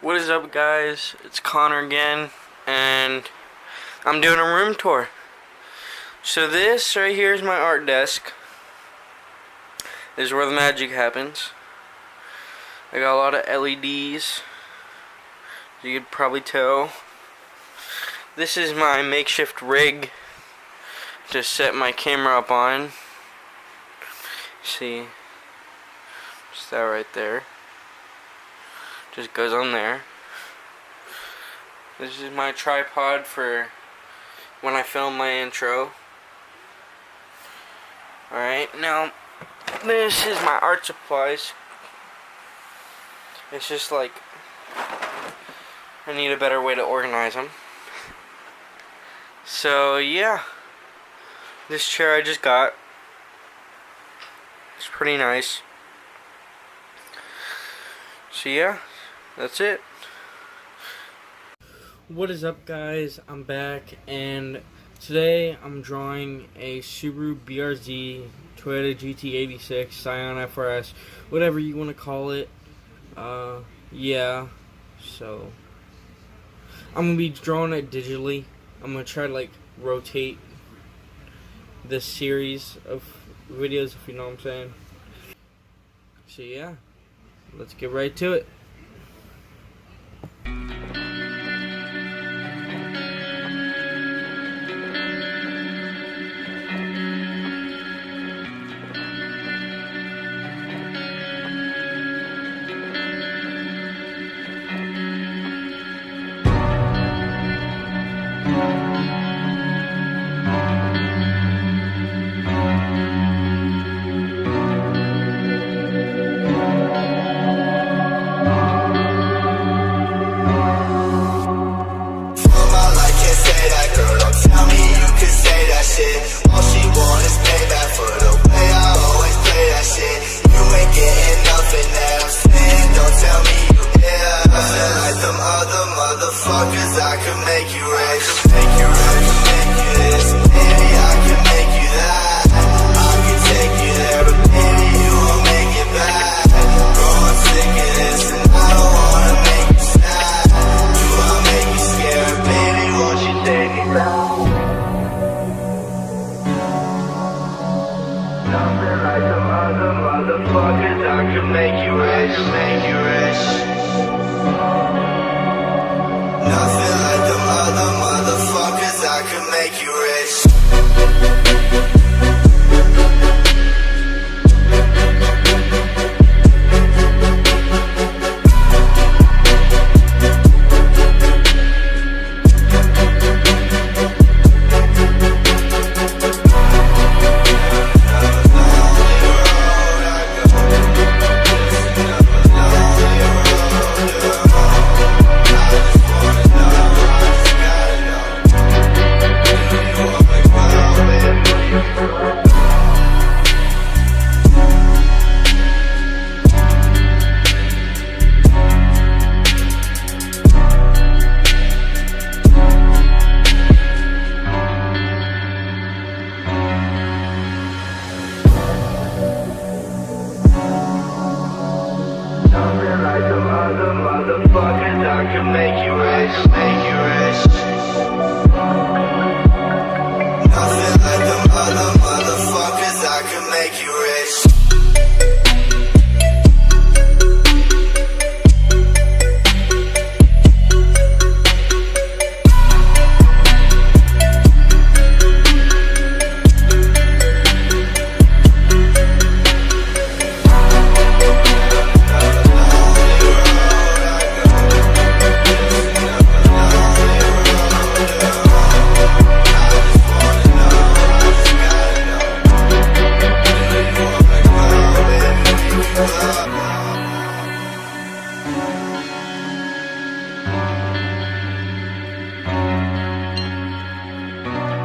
What is up, guys? It's Connor again, and I'm doing a room tour. So this right here is my art desk. This is where the magic happens. I got a lot of LEDs, you could probably tell. This is my makeshift rig to set my camera up on. See, just that right there. Just goes on there. This is my tripod for when I film my intro. Alright, now this is my art supplies. It's just like I need a better way to organize them. So yeah, this chair I just got. It's pretty nice. So yeah, that's it. What is up, guys? I'm back, and today I'm drawing a Subaru BRZ Toyota GT86 Scion FRS, whatever you want to call it. Yeah, so I'm gonna be drawing it digitally. I'm gonna try to like rotate this series of videos, if you know what I'm saying. So yeah, let's get right to it. Cause I could make you rich, make you this. Baby, I can make you that. I can take you there, but baby, you won't make it back. Bro, I'm sick of this, and I don't wanna make you sad. Do I make you scared? Baby, won't you take me back? Nothing like some other motherfuckers. I could make you rich, make you rich. Nothing like them other motherfuckers, I could make you rich. Nothing like them other motherfuckers, I can make you rich, make you rich.